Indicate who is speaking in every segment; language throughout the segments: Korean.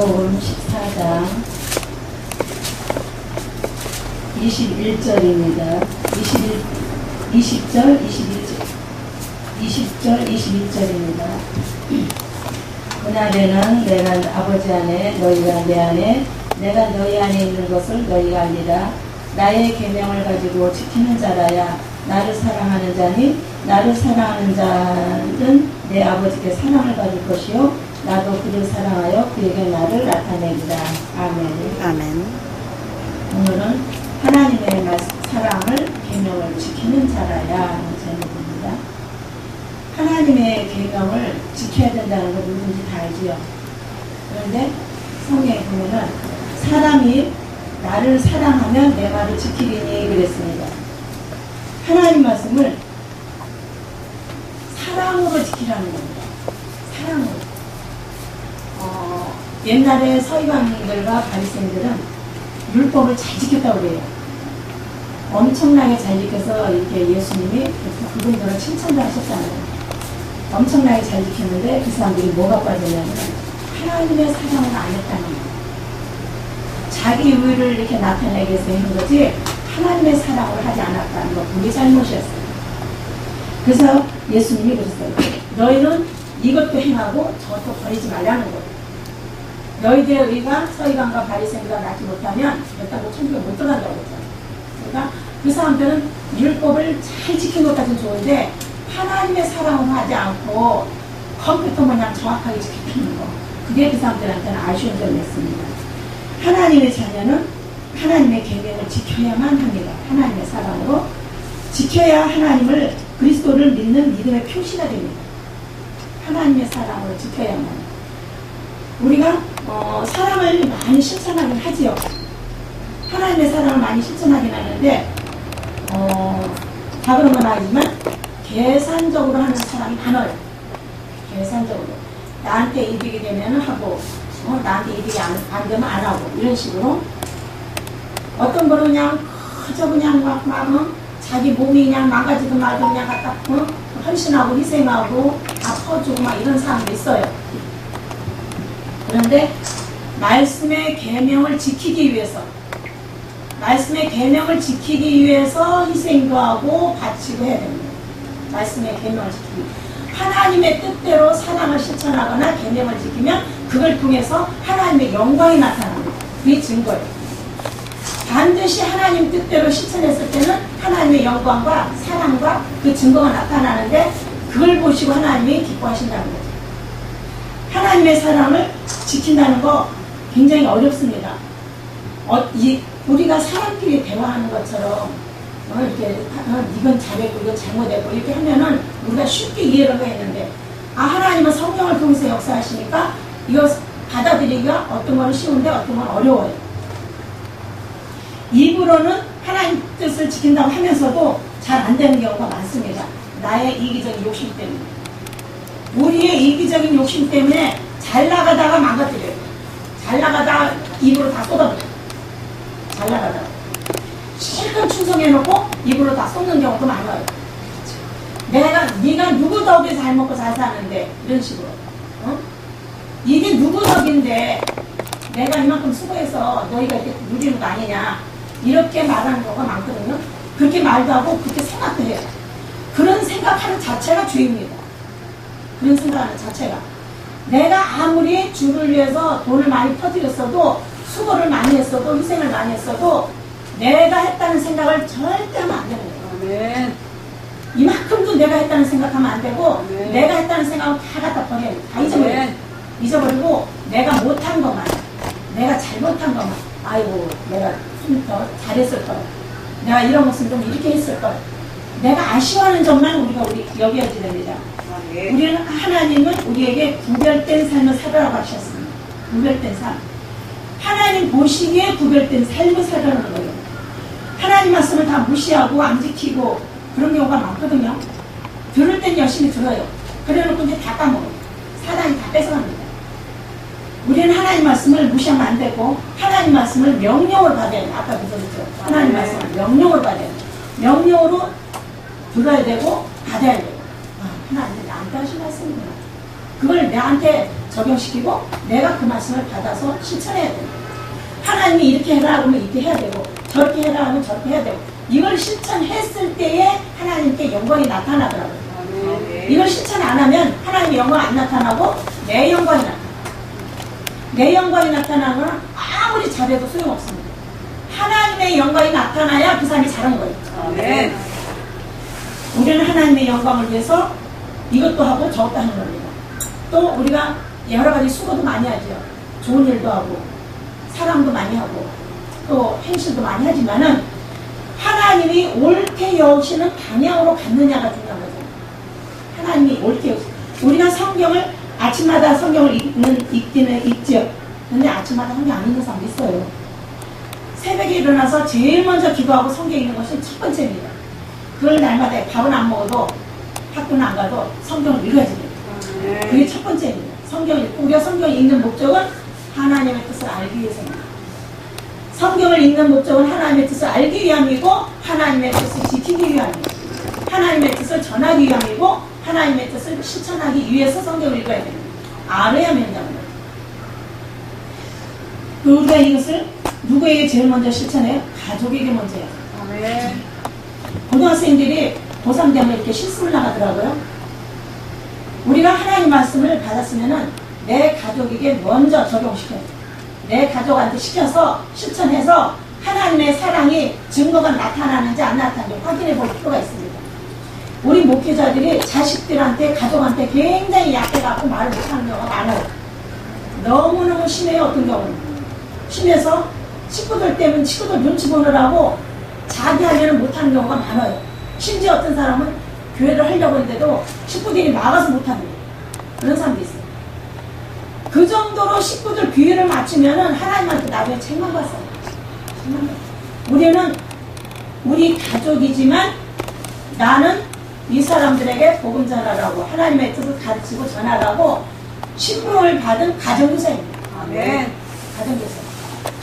Speaker 1: 마가복음 14장 21절입니다. 20절, 21절입니다. 그날에는 내가 아버지 안에 너희가 내 안에 내가 너희 안에 있는 것을 너희가 알리라. 나의 계명을 가지고 지키는 자라야 나를 사랑하는 자니 나를 사랑하는 자는 내 아버지께 사랑을 받을 것이요 나도 그를 사랑하여 그에게 나를 나타내리라. 아멘.
Speaker 2: 아멘.
Speaker 1: 오늘은 하나님의 사랑을 계명을 지키는 자라야 하는 제목입니다. 하나님의 계명을 지켜야 된다는 거 누구든지 다 알지요. 그런데 성경에 보면은 사람이 나를 사랑하면 내 말을 지키리니 그랬습니다. 하나님 말씀을 사랑으로 지키라는 겁니다. 사랑으로. 옛날에 서기관들과 바리새인들은 율법을 잘 지켰다고 그래요. 엄청나게 잘 지켜서 이렇게 예수님이 그분들을 칭찬도 하셨잖아요. 엄청나게 잘 지켰는데 그 사람들이 뭐가 빠졌냐면 하나님의 사랑을 안 했다는 거예요. 자기 의를 이렇게 나타내기 위해서 했는 거지 하나님의 사랑을 하지 않았다는 거 그게 잘못이었어요. 그래서 예수님이 그랬어요. 너희는 이것도 행하고 저것도 버리지 말라는 거예요. 너희들의 의가 서기관과 바리새인과 낫지 못하면 그렇다고 천국에 못 들어간다고 했잖아요. 그러니까 그 사람들은 율법을 잘 지킨 것까지는 좋은데 하나님의 사랑을 하지 않고 컴퓨터 마냥 정확하게 지키는 거 그게 그 사람들한테는 아쉬운 점이었습니다. 하나님의 자녀는 하나님의 계명을 지켜야만 합니다. 하나님의 사랑으로 지켜야 하나님을 그리스도를 믿는 믿음의 표시가 됩니다. 하나님의 사랑으로 지켜야만. 우리가 사랑을 많이 실천하긴 하지요. 하나님의 사랑을 많이 실천하긴 하는데 다 그런 건 아니지만 계산적으로 하는 사람이 많아요. 계산적으로 나한테 이득이 되면 하고 나한테 이득이 안 되면 안 하고 이런 식으로 어떤 거는 그냥 그저 그냥 막 자기 몸이 그냥 망가지든 말든 그냥 갖다 헌신하고 희생하고 아파주고 막 이런 사람도 있어요. 그런데 말씀의 계명을 지키기 위해서 희생도 하고 바치고 해야 됩니다. 말씀의 계명을 지키기 하나님의 뜻대로 사랑을 실천하거나 계명을 지키면 그걸 통해서 하나님의 영광이 나타납니다. 그게 증거예요. 반드시 하나님 뜻대로 실천했을 때는 하나님의 영광과 사랑과 그 증거가 나타나는데 그걸 보시고 하나님이 기뻐하신다는 거죠. 하나님의 사랑을 지킨다는 거 굉장히 어렵습니다. 우리가 사람끼리 대화하는 것처럼 이렇게 이건 잘했고 이건 잘못했고 이렇게 하면은 우리가 쉽게 이해를 하겠는데 하나님은 성경을 통해서 역사하시니까 이거 받아들이기가 어떤 건 쉬운데 어떤 건 어려워요. 입으로는 하나님 뜻을 지킨다고 하면서도 잘 안 되는 경우가 많습니다. 나의 이기적인 욕심 때문에. 우리의 이기적인 욕심 때문에 잘 나가다가 망가뜨려요. 잘 나가다가 입으로 다 쏟아버려요. 잘 나가다가. 실컷 충성해놓고 입으로 다 쏟는 경우도 많아요. 네가 누구 덕에 잘 먹고 잘 사는데 이런 식으로. 이게 누구 덕인데 내가 이만큼 수고해서 너희가 이렇게 누리는 거 아니냐 이렇게 말하는 경우가 많거든요. 그렇게 말도 하고 그렇게 생각도 해요. 그런 생각하는 자체가 죄입니다. 그런 생각하는 자체가 내가 아무리 주를 위해서 돈을 많이 퍼뜨렸어도 수고를 많이 했어도 희생을 많이 했어도 내가 했다는 생각을 절대 하면 안 되는 거예요.
Speaker 2: 아멘.
Speaker 1: 이만큼도 내가 했다는 생각하면 안 되고
Speaker 2: 아멘.
Speaker 1: 내가 했다는 생각은 다 갖다 버려야 돼. 다 잊어버리고 내가 못한 것만 내가 잘못한 것만 아이고 내가 좀 더 잘했을 거야. 내가 이런 것을 좀 이렇게 했을 거야. 내가 아쉬워하는 점만 우리가 여겨야지 됩니다.
Speaker 2: 아멘.
Speaker 1: 우리는 하나님은 우리에게 구별된 삶을 살아라고 하셨습니다. 구별된 삶. 하나님 보시기에 구별된 삶을 살아라는 거예요. 하나님 말씀을 다 무시하고 안 지키고 그런 경우가 많거든요. 들을 땐 열심히 들어요. 그래놓고 이제 다 까먹어요. 사단이 다 뺏어갑니다. 우리는 하나님 말씀을 무시하면 안 되고 하나님 말씀을 명령으로 받아야 돼요. 아까 그랬죠. 하나님 말씀을 명령으로 받아야 돼요. 명령으로 들어야 되고 받아야 돼요. 하나님 나한테 하신 말씀이구나. 그걸 나한테 적용시키고 내가 그 말씀을 받아서 실천해야 돼요. 하나님이 이렇게 해라 그러면 이렇게 해야 되고 저렇게 해라 하면 저렇게 해야 되고 이걸 실천했을 때에 하나님께 영광이 나타나더라고요. 이걸 실천 안 하면 하나님의 영광 안 나타나고 내 영광이 나타나요. 내 영광이 나타나는 건 아무리 잘해도 소용없습니다. 하나님의 영광이 나타나야 그 사람이 잘한 거예요.
Speaker 2: 아멘.
Speaker 1: 우리는 하나님의 영광을 위해서 이것도 하고 저것도 하는 겁니다. 또 우리가 여러 가지 수고도 많이 하죠. 좋은 일도 하고 사랑도 많이 하고 또 행실도 많이 하지만은 하나님이 옳게 여기시는 방향으로 갔느냐가 중요한 거죠. 하나님이 옳게 여기시는. 우리가 성경을 아침마다 성경을 읽기는 읽죠. 근데 아침마다 성경 안 읽는 사람도 있어요. 새벽에 일어나서 제일 먼저 기도하고 성경 읽는 것이 첫 번째입니다. 그걸 날마다 밥은 안 먹어도 학교는 안 가도 성경을 읽어야 됩니다. 그게 첫 번째입니다. 성경을 읽고 우리가 성경을 읽는 목적은 하나님의 뜻을 알기 위해서입니다. 성경을 읽는 목적은 하나님의 뜻을 알기 위함이고 하나님의 뜻을 지키기 위함입니다. 하나님의 뜻을 전하기 위함이고 하나님의 뜻을 실천하기 위해서 성경을 읽어야 됩니다. 알아야 된다는 거예요. 우리가 이것을 누구에게 제일 먼저 실천해요? 가족에게 먼저 해요.
Speaker 2: 아멘.
Speaker 1: 고등학생들이 고3 되면 이렇게 실습을 나가더라고요. 우리가 하나님 말씀을 받았으면은 내 가족에게 먼저 적용시켜요. 내 가족한테 시켜서 실천해서 하나님의 사랑이 증거가 나타나는지 안 나타나는지 확인해 볼 필요가 있습니다. 우리 목회자들이 자식들한테 가족한테 굉장히 약해갖고 말을 못하는 경우가 많아요. 너무너무 심해요. 어떤 경우는 심해서 친구들 때문에 친구들 눈치 보느라고 자기 하려는 못하는 경우가 많아요. 심지어 어떤 사람은 교회를 하려고 했는데도 식구들이 막아서 못합니다. 그런 사람도 있어요. 그 정도로 식구들 기회를 맞추면은 하나님한테 나중에 책만 봤어요. 우리는 우리 가족이지만 나는 이 사람들에게 복음 전하라고 하나님의 뜻을 가르치고 전하라고 신분을 받은 가정교사입니다.
Speaker 2: 아멘.
Speaker 1: 가정교사.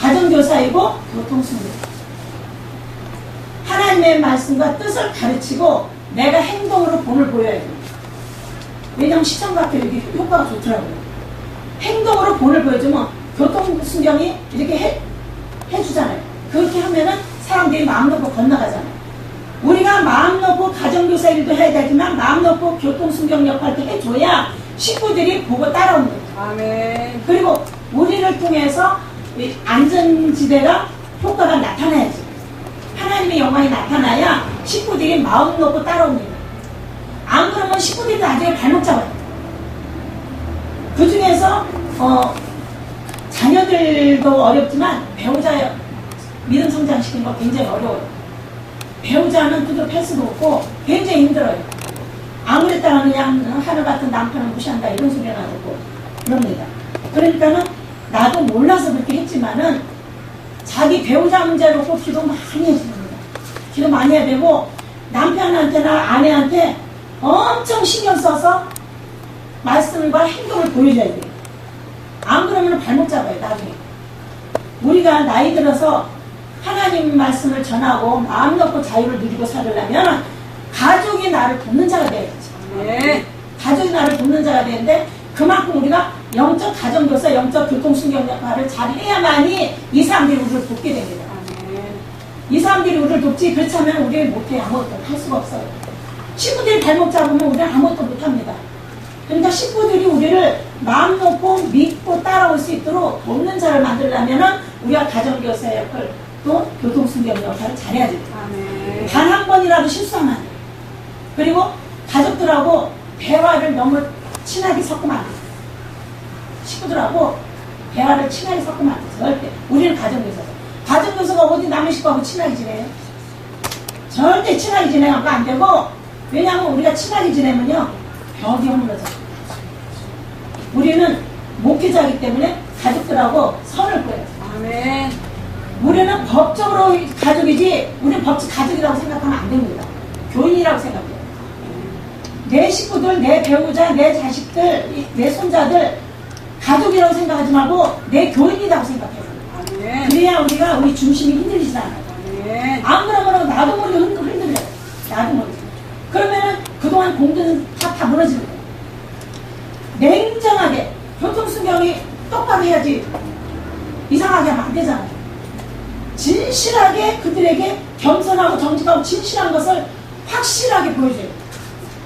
Speaker 1: 가정교사이고 교통수입니다. 하나님의 말씀과 뜻을 가르치고 내가 행동으로 본을 보여야 됩니다. 왜냐하면 시청각도 이렇게 효과가 좋더라고요. 행동으로 본을 보여주면 교통순경이 이렇게 해주잖아요. 그렇게 하면은 사람들이 마음 놓고 건너가잖아요. 우리가 마음 놓고 가정교사 일도 해야 되지만 마음 놓고 교통순경 역할도 해줘야 식구들이 보고 따라옵니다.
Speaker 2: 아멘.
Speaker 1: 그리고 우리를 통해서 안전지대가 효과가 나타나야지. 하나님의 영광이 나타나야 식구들이 마음 놓고 따라옵니다. 안 그러면 식구들이 나중에 발목 잡아요. 그 중에서 자녀들도 어렵지만 배우자 믿음 성장시키는 거 굉장히 어려워요. 배우자는 두드러 팰 수도 없고 굉장히 힘들어요. 아무랬다가 그냥 하늘 같은 남편을 무시한다 이런 소리가 나고 그럽니다. 그러니까는 나도 몰라서 그렇게 했지만은 자기 배우자 문제 놓고 기도 많이 해줍니다. 기도 많이 해야 되고 남편한테나 아내한테 엄청 신경 써서 말씀과 행동을 보여줘야 돼요. 안 그러면 발목 잡아요. 나중에 우리가 나이 들어서 하나님 말씀을 전하고 마음 놓고 자유를 누리고 살으려면 가족이 나를 돕는 자가 돼야지.
Speaker 2: 네.
Speaker 1: 가족이 나를 돕는 자가 되는데 그만큼 우리가 영적 가정교사, 영적 교통순경 역할을 잘 해야만이 이 사람들이 우리를 돕게 됩니다. 이 사람들이 우리를 돕지 그렇지 않으면 우리는 못해. 아무것도 할 수가 없어요. 식구들이 발목 잡으면 우리는 아무것도 못합니다. 그러니까 식구들이 우리를 마음 놓고 믿고 따라올 수 있도록 돕는 자를 만들려면 우리가 가정교사 역할 또 교통순경 역할을 잘해야 됩니다. 단 한 번이라도 실수하면 안 돼요. 그리고 가족들하고 대화를 너무 친하게 섞으면 안 돼요. 식구들하고 대화를 친하게 섞으면 안 돼요. 절대. 우리는 가정교사죠. 가정교사가 어디 남의 식구하고 친하게 지내요? 절대 친하게 지내면 안 되고, 왜냐하면 우리가 친하게 지내면요 벽이 허물어져요. 우리는 목회자이기 때문에 가족들하고 선을 그어요.
Speaker 2: 아멘.
Speaker 1: 우리는 법적으로 가족이지 우리는 법적 가족이라고 생각하면 안 됩니다. 교인이라고 생각해요. 내 식구들, 내 배우자, 내 자식들, 내 손자들 가족이라고 생각하지 말고 내 교인이라고 생각해요.
Speaker 2: 아멘.
Speaker 1: 그래야 우리 중심이 흔들리지 않아요.
Speaker 2: 아멘.
Speaker 1: 안 그러면 나도 모르게 흔들려요. 나도 모르게. 그러면은 그동안 공든 다 무너지는 거예요. 냉정하게 교통수경이 똑바로 해야지 이상하게 하면 안 되잖아요. 진실하게 그들에게 겸손하고 정직하고 진실한 것을 확실하게 보여줘요.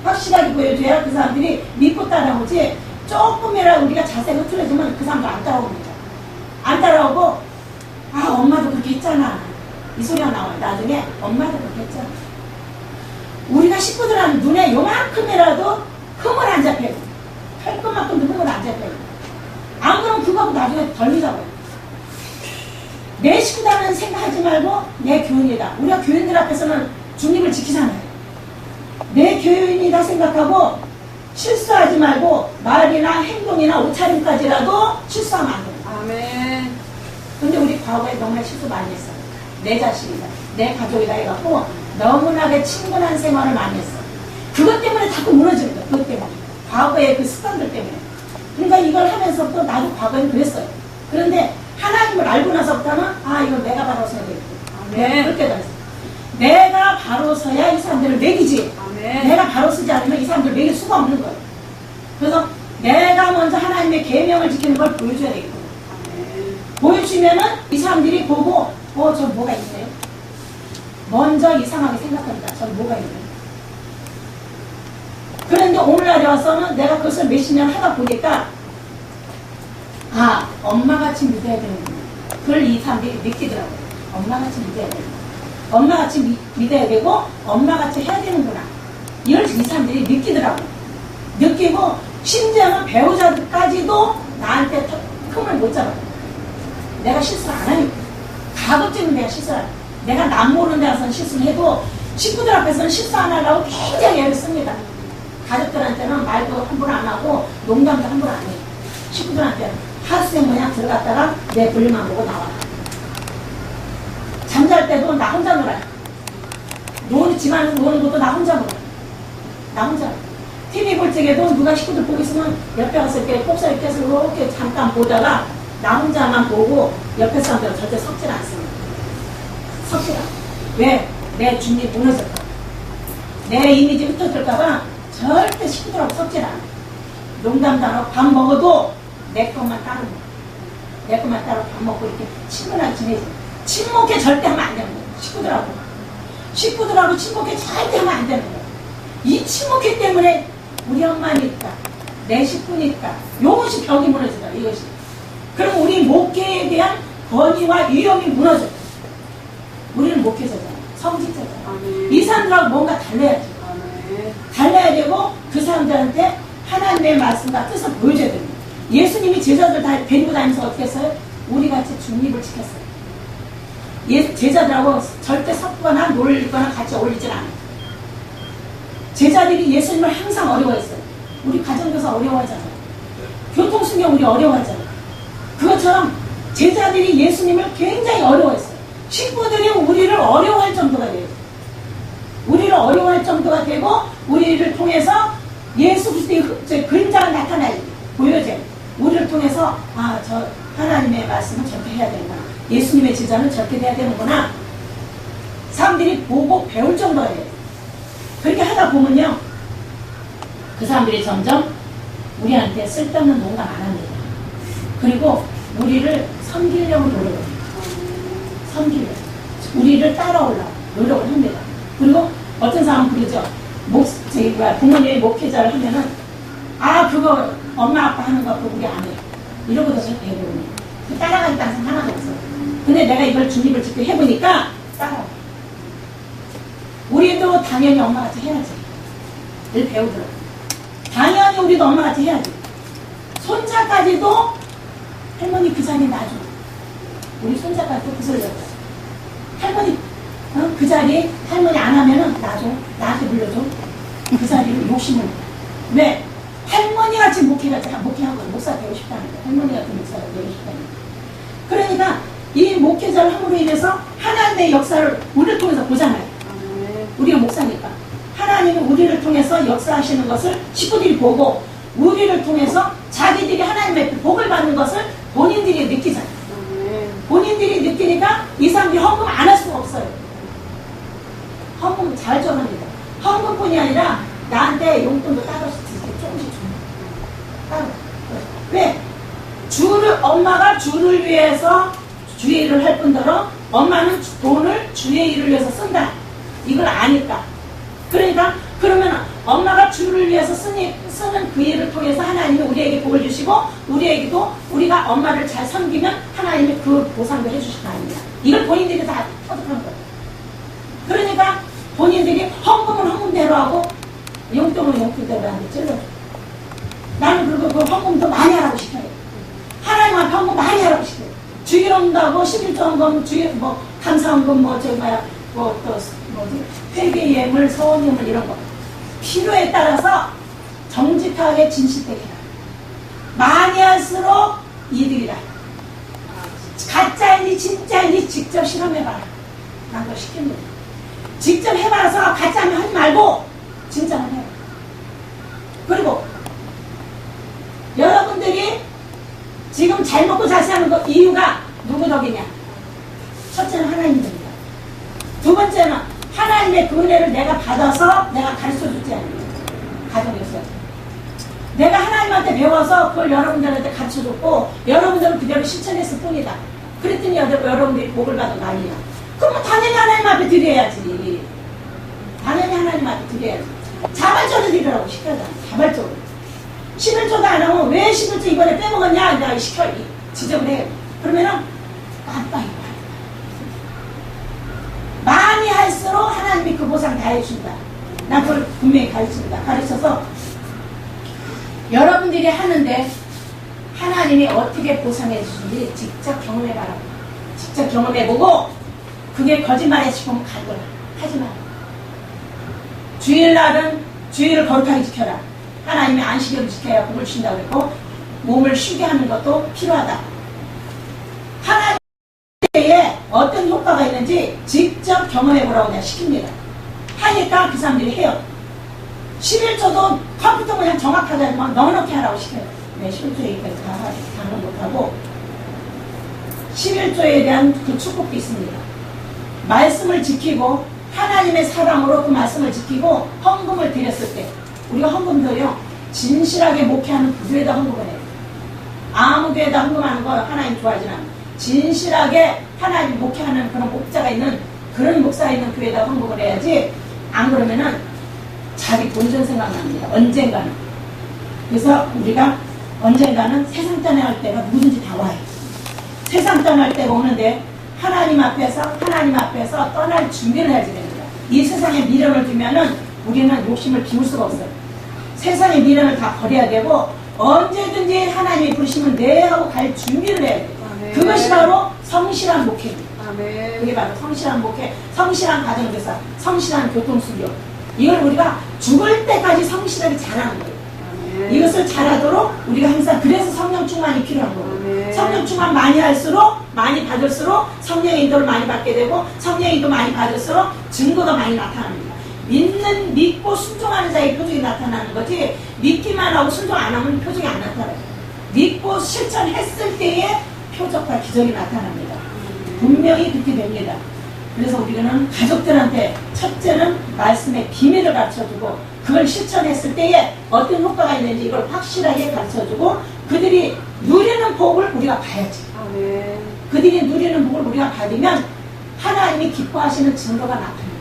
Speaker 1: 확실하게 보여줘야 그 사람들이 믿고 따라오지. 조금이라도 우리가 자세가 흐트러지면 그 사람도 안 따라옵니다. 안 따라오고 아 엄마도 그렇게 했잖아 이 소리가 나와요. 나중에 엄마도 그렇게 했잖아. 우리가 식구들한테 눈에 요만큼이라도 흠을 안 잡혀요. 할 것만큼도 흠을 안 잡혀요. 안 그러면 그거하고 나중에 덜 잊어버려요. 내 식구다는 생각하지 말고 내 교인이다. 우리가 교인들 앞에서는 중립을 지키잖아요. 내 교인이다 생각하고 실수하지 말고 말이나 행동이나 옷차림까지라도 실수하면 안 돼요.
Speaker 2: 아멘.
Speaker 1: 근데 우리 과거에 너무나 실수 많이 했어요. 내 자식이다, 내 가족이다 해갖고 너무나게 친근한 생활을 많이 했어. 그것 때문에 자꾸 무너지는 거야. 그것 때문에. 과거의 그 습관들 때문에. 그러니까 이걸 하면서부터 나도 과거엔 그랬어요. 그런데 하나님을 알고 나서부터는 아 이건 내가 바로 서야 되겠다.
Speaker 2: 아멘.
Speaker 1: 그렇게 됐어. 내가 바로 서야 이 사람들을 먹이지.
Speaker 2: 아멘.
Speaker 1: 내가 바로 서지 않으면 이 사람들 먹일 수가 없는 거예요. 그래서 내가 먼저 하나님의 계명을 지키는 걸 보여줘야 되겠고
Speaker 2: 아멘.
Speaker 1: 보여주면은 이 사람들이 보고 저 뭐가 있네요. 먼저 이상하게 생각합니다. 저 뭐가 있네요. 그런데 오늘날에 와서는 내가 그것을 몇십 년 하다 보니까 아 엄마같이 믿어야 되는구나. 그걸 이 사람들이 느끼더라고요. 엄마같이 믿어야 되는구나. 엄마같이 믿어야 되고 엄마같이 해야 되는구나. 이걸 이 사람들이 느끼더라고요. 느끼고 심지어는 배우자들까지도 나한테 틈을 못 잡아요. 내가 실수를 안 하니까. 가급적이면 내가 실수를 안 해요. 내가 남 모르는 데 가서는 실수를 해도 식구들 앞에서는 실수 안 하려고 굉장히 애를 씁니다. 가족들한테는 말도 함부로 안 하고 농담도 함부로 안 해요. 식구들한테는 하수생 그냥 들어갔다가 내 볼일만 보고 나와. 잠잘 때도 나 혼자 놀아요. 집안에서 노는 것도 나 혼자 놀아요. 나 혼자. TV 볼 적에도 누가 식구들 보고 있으면 옆에 가서 이렇게 꼭사리 껴서 이렇게 잠깐 보다가 나 혼자만 보고 옆에 사람들은 절대 섞질 않습니다. 섞질 않아. 왜? 내 중립이 무너질까? 내 이미지 흩어질까봐 절대 식구들하고 섞질 않아. 농담도 안 하고 밥 먹어도 내 것만 따로 먹어. 내 것만 따로 밥 먹고 이렇게 친근하게 지내지. 친목해 절대 하면 안 되는 거야. 식구들하고 친목해 절대 하면 안 되는 거야. 이 친목해 때문에 우리 엄마니까 내 식구니까 이것이 벽이 무너지다. 이것이. 그럼 우리 목회에 대한 권위와 위험이 무너져. 우리는 목회자잖아. 성직자잖아.
Speaker 2: 아멘.
Speaker 1: 이 사람들하고 뭔가 달라야지.
Speaker 2: 아멘.
Speaker 1: 달라야 되고 그 사람들한테 하나님의 말씀과 뜻을 보여줘야 됩니다. 예수님이 제자들 다 데리고 다니면서 어떻게 했어요? 우리같이 중립을 지켰어요. 제자들하고 절대 섞거나 놀거나 같이 어울리질 않아요. 제자들이 예수님을 항상 어려워했어요. 우리 가정교사 어려워하잖아요. 교통수경 우리 어려워하잖아요. 그것처럼 제자들이 예수님을 굉장히 어려워했어요. 식구들이 우리를 어려워할 정도가 돼요. 우리를 어려워할 정도가 되고 우리를 통해서 예수 그리스도의 그림자가 나타나요. 보여져요. 우리를 통해서 저 하나님의 말씀은 저렇게 해야 되는구나. 예수님의 제자는 저렇게 돼야 되는구나. 사람들이 보고 배울 정도가 돼요. 그렇게 하다 보면요. 그 사람들이 점점 우리한테 쓸데없는 뭔가 안 합니다. 그리고 우리를 섬기려고 노력을 해요. 섬기려고. 우리를 따라오려고 노력을 합니다. 그리고 어떤 사람은 그러죠. 부모님이 목회자를 하면은 그거 엄마 아빠 하는 거 그거 우리 안 해. 이러고도 절대 해보니 따라가겠다는 사람 하나도 없어요. 근데 내가 이걸 중립을 지켜 해보니까 따라와. 우리도 당연히 엄마같이 해야지. 늘 배우더라고. 당연히 우리도 엄마같이 해야지. 손자까지도 할머니 그 자리 놔줘. 우리 손자까지도 그 소리 했어. 할머니 그 자리 할머니 안 하면은 놔줘. 나한테 물려줘. 그 자리를 욕심을. 왜? 할머니 같이 목회하고 목사 되고 싶다는 거야. 할머니 같은 목사가 되고 싶다는 거야. 그러니까 이 목회자를 함으로 인해서 하나님의 역사를 우리를 통해서 보잖아요. 우리가 목사니까 하나님이 우리를 통해서 역사하시는 것을 식구들이 보고 우리를 통해서 자기들이 하나님의 복을 받는 것을 본인들이 느끼잖아요. 본인들이 느끼니까 이 사람들이 헌금 안 할 수가 없어요. 헌금 잘 줘합니다. 헌금뿐이 아니라 나한테 용돈도 따로 조금씩 줍니다. 따로. 왜? 주를 위해서 주의 일을 할 뿐더러 엄마는 돈을 주의 일을 위해서 쓴다. 이걸 아니까. 그러니까 그러면 엄마가 주를 위해서 쓰는 그 일을 통해서 하나님이 우리에게 복을 주시고 우리에게도 우리가 엄마를 잘 섬기면 하나님이 그 보상도 해주실 거 아닙니까? 이걸 본인들이 다 터득한 거예요. 그러니까 본인들이 헌금은 헌금대로 하고 용돈은 용돈대로 하는데 찔러줘. 나는 그리고 그 헌금 더 많이 하라고 시켜요. 하나님한테 헌금 많이 하라고 시켜요. 주일 온다고 11조 헌금, 주일 감사 헌금 회개 예물, 서원 예물 이런 거 필요에 따라서 정직하게 진실되게 해라. 많이 할수록 이득이다. 가짜인지 진짜인지 직접 실험해봐라. 난 그거 시킵니다. 직접 해봐서 가짜면 하지 말고 진짜만 해라. 그리고 여러분들이 지금 잘 먹고 잘 사는 거 이유가 누구 덕이냐? 첫째는 하나님 덕이다. 두 번째는 하나님의 그 은혜를 내가 받아서 내가 가르쳐줬지 않습니까? 가정에서 내가 하나님한테 배워서 그걸 여러분들한테 가르쳐줬고 여러분들은 그대로 실천했을 뿐이다. 그랬더니 여러분들이 복을 받은 거 아니냐? 그러면 당연히 하나님 앞에 드려야지. 당연히 하나님 앞에 드려야지. 자발적으로 드리라고 시켜야 자발적으로. 11조도 안 하면 왜 11조 이번에 빼먹었냐? 내가 시켜 지적을 해. 그러면은 깜빡이 많이 할수록 하나님이 그 보상 다 해준다. 난 그걸 분명히 가르칩니다. 가르쳐서 여러분들이 하는데 하나님이 어떻게 보상해 주신지 직접 경험해봐라. 직접 경험해보고 그게 거짓말해 싶으면 가거라. 하지 마. 주일날은 주일을 거룩하게 지켜라. 하나님이 안식일을 지켜야 복을 주신다고 했고 몸을 쉬게 하는 것도 필요하다. 하나님의 어떤 효과가 있는지 직접 경험해보라고 내가 시킵니다. 하니까 그 사람들이 해요. 11조도 컴퓨터 그냥 정확하게 하면 넉넉히 하라고 시켜요. 네, 11조 얘기까지 다 하는 못하고 11조에 대한 그 축복도 있습니다. 말씀을 지키고 하나님의 사랑으로 그 말씀을 지키고 헌금을 드렸을 때 우리가 헌금도요 진실하게 목회하는 그 교회에다 헌금을 해요. 아무 교회에다 헌금하는 거 하나님 좋아하지 않아요. 진실하게 하나님 목회하는 그런 목자가 있는 그런 목사가 있는 교회에다 헌금을 해야지 안 그러면은 자기 본전 생각납니다. 언젠가는. 그래서 우리가 언젠가는 세상 떠날 때가 누구든지 다 와요. 세상 떠날 때가 오는데 하나님 앞에서 떠날 준비를 해야지 됩니다. 이 세상에 미련을 두면은 우리는 욕심을 비울 수가 없어요. 세상의 미련을 다 버려야 되고 언제든지 하나님이 부르시면 네 하고 갈 준비를 해야 돼요. 그것이 바로 성실한 목회입니다.
Speaker 2: 아멘.
Speaker 1: 그게 바로 성실한 목회, 성실한 가정교사, 성실한 교통수교. 이걸 우리가 죽을 때까지 성실하게 잘하는 거예요.
Speaker 2: 아멘.
Speaker 1: 이것을 잘하도록 우리가 항상 그래서 성령 충만이 필요한 거예요.
Speaker 2: 아멘.
Speaker 1: 성령 충만 많이 할수록 많이 받을수록 성령의 인도를 많이 받게 되고 성령의 인도 많이 받을수록 증거가 많이 나타납니다. 믿고 순종하는 자의 표적이 나타나는 거지 믿기만 하고 순종 안 하면 표적이 안 나타나요. 믿고 실천했을 때에 표적과 기적이 나타납니다. 분명히 그렇게 됩니다. 그래서 우리는 가족들한테 첫째는 말씀의 비밀을 가르쳐주고 그걸 실천했을 때에 어떤 효과가 있는지 이걸 확실하게 가르쳐주고 그들이 누리는 복을 우리가 봐야지.
Speaker 2: 아멘.
Speaker 1: 그들이 누리는 복을 우리가 받으면 하나님이 기뻐하시는 증거가 나타납니다.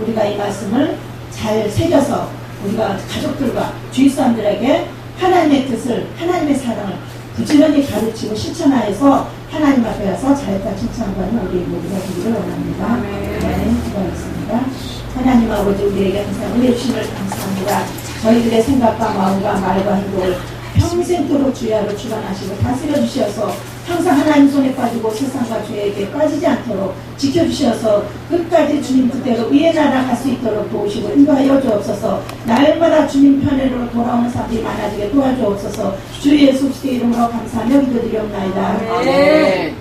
Speaker 1: 우리가 이 말씀을 잘 새겨서 우리가 가족들과 주위 사람들에게 하나님의 뜻을 하나님의 사랑을 부지런히 가르치고 실천하여서 하나님 앞에 가서 잘했다 칭찬받는 우리 모두가 되기를 원합니다. 네, 기도하겠습니다. 하나님 아버지 우리에게 항상 은혜 주심을 감사합니다. 저희들의 생각과 마음과 말과 행동을 평생토록 주야로 주관하시고 다스려 주셔서 항상 하나님 손에 빠지고 세상과 죄에게 빠지지 않도록 지켜주셔서 끝까지 주님 뜻대로 위에 나아갈 수 있도록 도우시고 인도하여 주옵소서. 날마다 주님 편으로 돌아오는 사람들이 많아지게 도와주옵소서. 주 예수 그리스도의 이름으로 감사하며 기도드리옵나이다.
Speaker 2: 아멘.